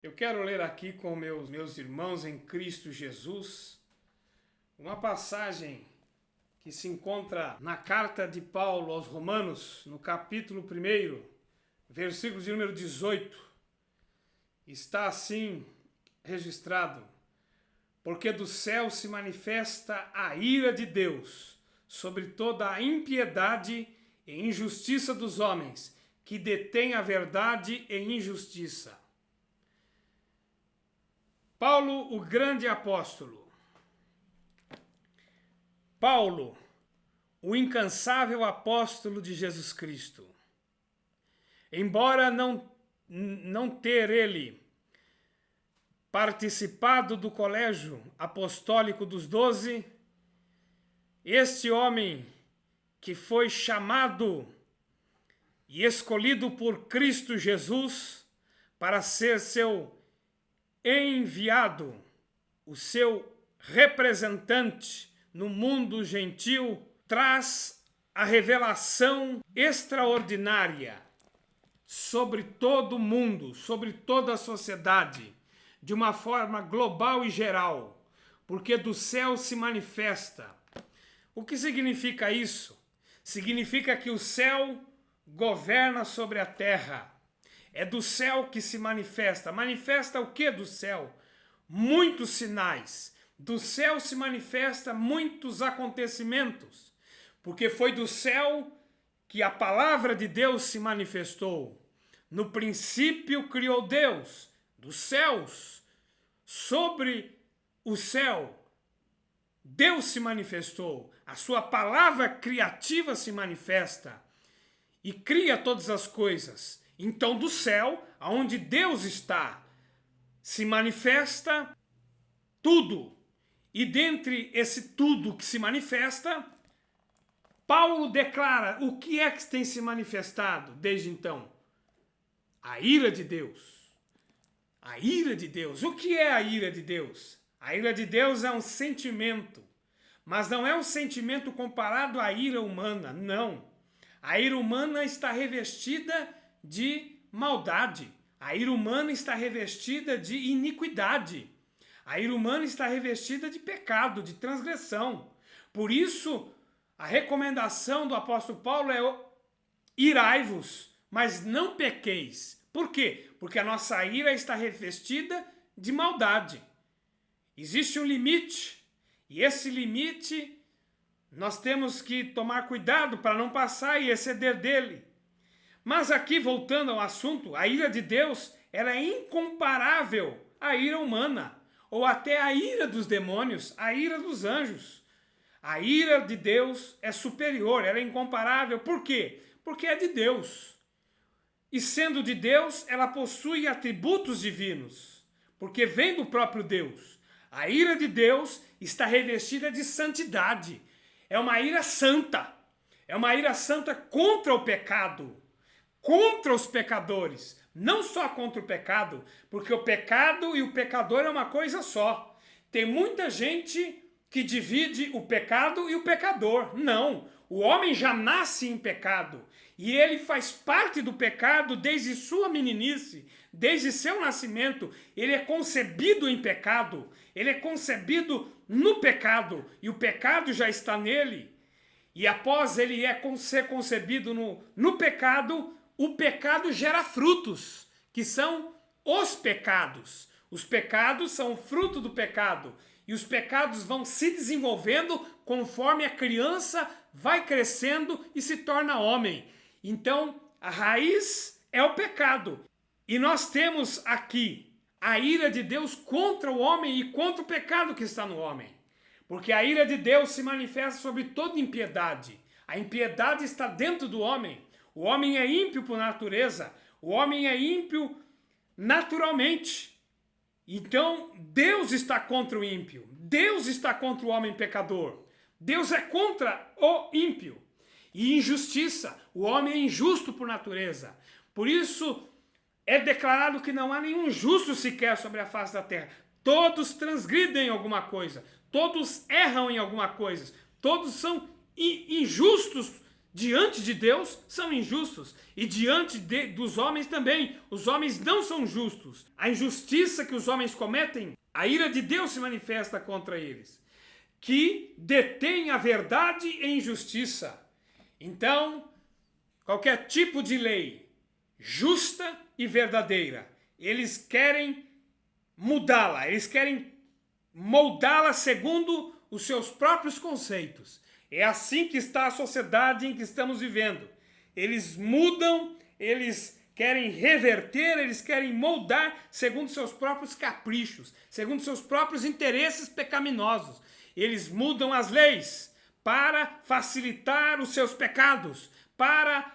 Eu quero ler aqui com meus irmãos em Cristo Jesus uma passagem que se encontra na carta de Paulo aos Romanos, no capítulo 1, versículo de número 18. Está assim registrado: porque do céu se manifesta a ira de Deus sobre toda a impiedade e injustiça dos homens, que detêm a verdade em injustiça. Paulo, o grande apóstolo. Paulo, o incansável apóstolo de Jesus Cristo. Embora não ter ele participado do colégio apostólico dos 12, este homem que foi chamado e escolhido por Cristo Jesus para ser seu enviado, o seu representante no mundo gentil, traz a revelação extraordinária sobre todo o mundo, sobre toda a sociedade, de uma forma global e geral, porque do céu se manifesta. O que significa isso? Significa que o céu governa sobre a terra. É do céu que se manifesta. Manifesta o que do céu? Muitos sinais. Do céu se manifesta muitos acontecimentos. Porque foi do céu que a palavra de Deus se manifestou. No princípio criou Deus, dos céus, sobre o céu. Deus se manifestou. A sua palavra criativa se manifesta e cria todas as coisas. Então, do céu, aonde Deus está, se manifesta tudo. E dentre esse tudo que se manifesta, Paulo declara o que é que tem se manifestado desde então. A ira de Deus. A ira de Deus. O que é a ira de Deus? A ira de Deus é um sentimento, mas não é um sentimento comparado à ira humana, não. A ira humana está revestida de maldade. A ira humana está revestida de iniquidade. A ira humana está revestida de pecado, de transgressão. Por isso, a recomendação do apóstolo Paulo é irai-vos, mas não pequeis. Por quê? Porque a nossa ira está revestida de maldade. Existe um limite, e esse limite nós temos que tomar cuidado para não passar e exceder dele. Mas aqui, voltando ao assunto, a ira de Deus ela é incomparável à ira humana, ou até à ira dos demônios, à ira dos anjos. A ira de Deus é superior, ela é incomparável. Por quê? Porque é de Deus. E sendo de Deus, ela possui atributos divinos, porque vem do próprio Deus. A ira de Deus está revestida de santidade. É uma ira santa. É uma ira santa contra o pecado, contra os pecadores. Não só contra o pecado, porque o pecado e o pecador é uma coisa só. Tem muita gente que divide o pecado e o pecador. Não, o homem já nasce em pecado e ele faz parte do pecado desde sua meninice, desde seu nascimento. Ele é concebido em pecado, ele é concebido no pecado e o pecado já está nele. E após ele ser concebido no pecado, o pecado gera frutos, que são os pecados. Os pecados são fruto do pecado. E os pecados vão se desenvolvendo conforme a criança vai crescendo e se torna homem. Então, a raiz é o pecado. E nós temos aqui a ira de Deus contra o homem e contra o pecado que está no homem. Porque a ira de Deus se manifesta sobre toda impiedade. A impiedade está dentro do homem. O homem é ímpio por natureza. O homem é ímpio naturalmente. Então, Deus está contra o ímpio. Deus está contra o homem pecador. Deus é contra o ímpio. E injustiça. O homem é injusto por natureza. Por isso, é declarado que não há nenhum justo sequer sobre a face da terra. Todos transgridem alguma coisa. Todos erram em alguma coisa. Todos são injustos diante de Deus são injustos e diante dos homens também. Os homens não são justos. A injustiça que os homens cometem, a ira de Deus se manifesta contra eles, que detém a verdade e injustiça. Então, qualquer tipo de lei justa e verdadeira, eles querem mudá-la, eles querem moldá-la segundo os seus próprios conceitos. É assim que está a sociedade em que estamos vivendo. Eles mudam, eles querem reverter, eles querem moldar segundo seus próprios caprichos, segundo seus próprios interesses pecaminosos. Eles mudam as leis para facilitar os seus pecados, para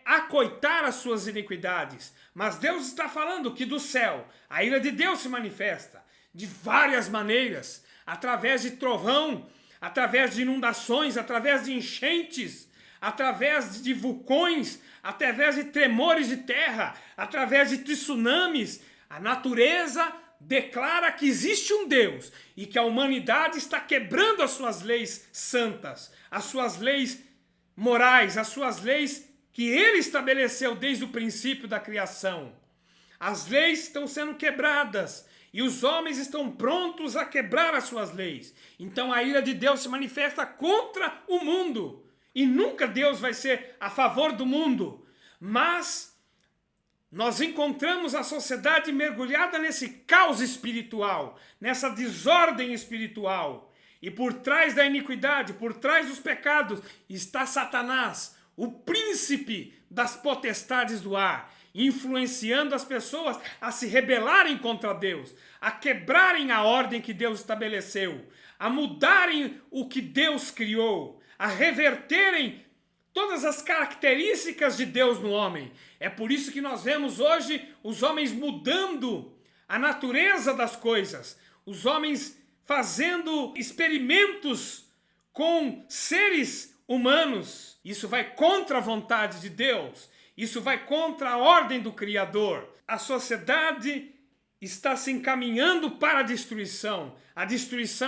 acoitar as suas iniquidades. Mas Deus está falando que do céu a ira de Deus se manifesta de várias maneiras, através de trovão, através de inundações, através de enchentes, através de vulcões, através de tremores de terra, através de tsunamis. A natureza declara que existe um Deus e que a humanidade está quebrando as suas leis santas, as suas leis morais, as suas leis que ele estabeleceu desde o princípio da criação. As leis estão sendo quebradas e os homens estão prontos a quebrar as suas leis. Então a ira de Deus se manifesta contra o mundo. E nunca Deus vai ser a favor do mundo. Mas nós encontramos a sociedade mergulhada nesse caos espiritual, nessa desordem espiritual. E por trás da iniquidade, por trás dos pecados, está Satanás, o príncipe das potestades do ar, influenciando as pessoas a se rebelarem contra Deus, a quebrarem a ordem que Deus estabeleceu, a mudarem o que Deus criou, a reverterem todas as características de Deus no homem. É por isso que nós vemos hoje os homens mudando a natureza das coisas, os homens fazendo experimentos com seres humanos. Isso vai contra a vontade de Deus. Isso vai contra a ordem do Criador. A sociedade está se encaminhando para a destruição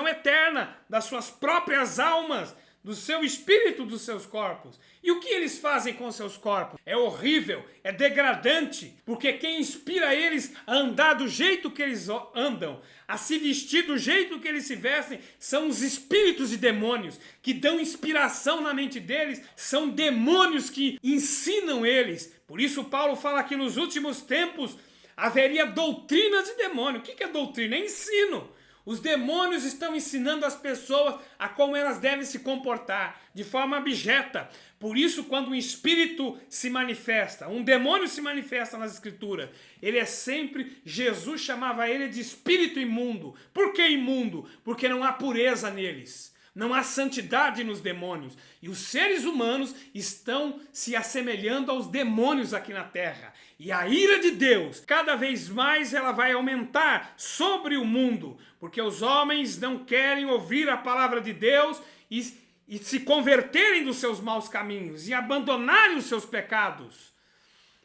eterna das suas próprias almas, do seu espírito, dos seus corpos. E o que eles fazem com seus corpos? É horrível, é degradante, porque quem inspira eles a andar do jeito que eles andam, a se vestir do jeito que eles se vestem, são os espíritos de demônios que dão inspiração na mente deles, são demônios que ensinam eles. Por isso Paulo fala que nos últimos tempos haveria doutrinas de demônio. O que é doutrina? É ensino. Os demônios estão ensinando as pessoas a como elas devem se comportar, de forma abjeta. Por isso, quando um espírito se manifesta, um demônio se manifesta nas escrituras, ele é sempre, Jesus chamava ele de espírito imundo. Por que imundo? Porque não há pureza neles. Não há santidade nos demônios. E os seres humanos estão se assemelhando aos demônios aqui na terra. E a ira de Deus, cada vez mais ela vai aumentar sobre o mundo. Porque os homens não querem ouvir a palavra de Deus e se converterem dos seus maus caminhos. E abandonarem os seus pecados.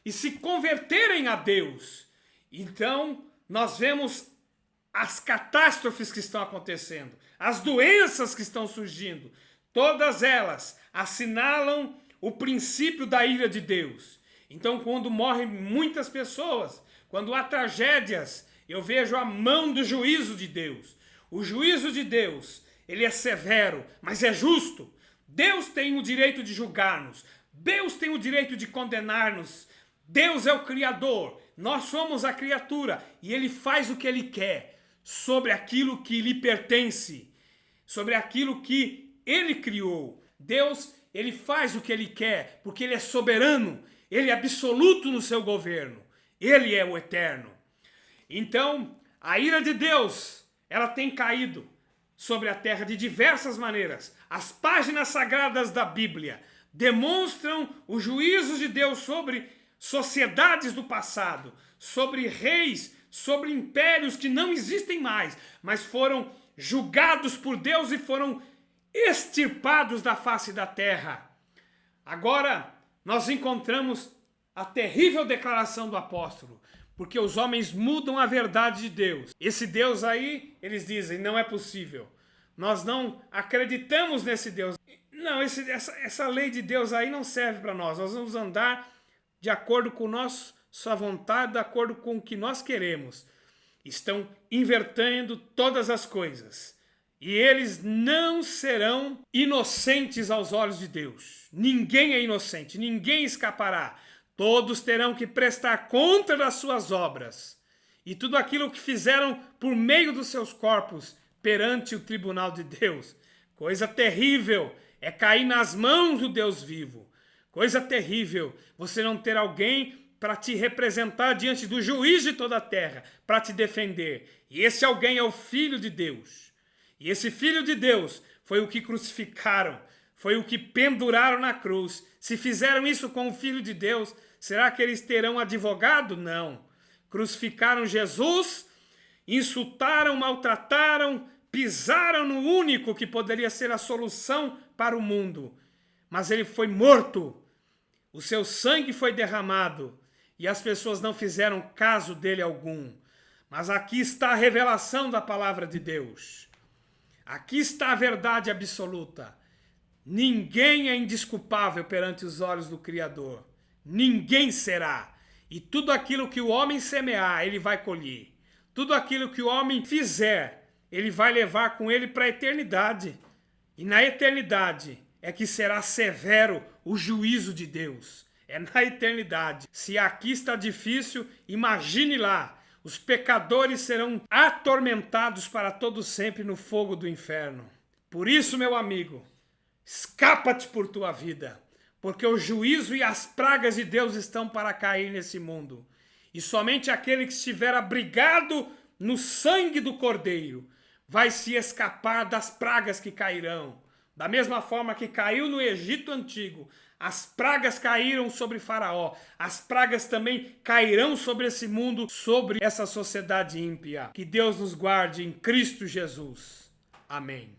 E se converterem a Deus. Então, nós vemos as catástrofes que estão acontecendo, as doenças que estão surgindo, todas elas assinalam o princípio da ira de Deus. Então, quando morrem muitas pessoas, quando há tragédias, eu vejo a mão do juízo de Deus. O juízo de Deus, ele é severo, mas é justo. Deus tem o direito de julgar-nos. Deus tem o direito de condenar-nos. Deus é o Criador. Nós somos a criatura. E Ele faz o que Ele quer sobre aquilo que lhe pertence, sobre aquilo que Ele criou. Deus, Ele faz o que Ele quer, porque Ele é soberano, Ele é absoluto no seu governo, Ele é o eterno. Então, a ira de Deus, ela tem caído sobre a terra de diversas maneiras. As páginas sagradas da Bíblia demonstram os juízos de Deus sobre sociedades do passado, sobre reis, sobre impérios que não existem mais, mas foram julgados por Deus e foram extirpados da face da terra. Agora, nós encontramos a terrível declaração do apóstolo, porque os homens mudam a verdade de Deus. Esse Deus aí, eles dizem, não é possível. Nós não acreditamos nesse Deus. Não, essa lei de Deus aí não serve para nós. Nós vamos andar de acordo com sua vontade, de acordo com o que nós queremos. Estão invertendo todas as coisas. E eles não serão inocentes aos olhos de Deus. Ninguém é inocente, ninguém escapará. Todos terão que prestar conta das suas obras e tudo aquilo que fizeram por meio dos seus corpos perante o tribunal de Deus. Coisa terrível é cair nas mãos do Deus vivo. Coisa terrível você não ter alguém para te representar diante do juiz de toda a terra, para te defender. E esse alguém é o Filho de Deus. E esse Filho de Deus foi o que crucificaram, foi o que penduraram na cruz. Se fizeram isso com o Filho de Deus, será que eles terão advogado? Não. Crucificaram Jesus, insultaram, maltrataram, pisaram no único que poderia ser a solução para o mundo. Mas ele foi morto, o seu sangue foi derramado e as pessoas não fizeram caso dele algum. Mas aqui está a revelação da palavra de Deus. Aqui está a verdade absoluta. Ninguém é indesculpável perante os olhos do Criador. Ninguém será. E tudo aquilo que o homem semear, ele vai colher. Tudo aquilo que o homem fizer, ele vai levar com ele para a eternidade. E na eternidade é que será severo o juízo de Deus. É na eternidade. Se aqui está difícil, imagine lá. Os pecadores serão atormentados para todo sempre no fogo do inferno. Por isso, meu amigo, escapa-te por tua vida, porque o juízo e as pragas de Deus estão para cair nesse mundo. E somente aquele que estiver abrigado no sangue do Cordeiro vai se escapar das pragas que cairão. Da mesma forma que caiu no Egito antigo, as pragas caíram sobre Faraó, as pragas também cairão sobre esse mundo, sobre essa sociedade ímpia. Que Deus nos guarde em Cristo Jesus. Amém.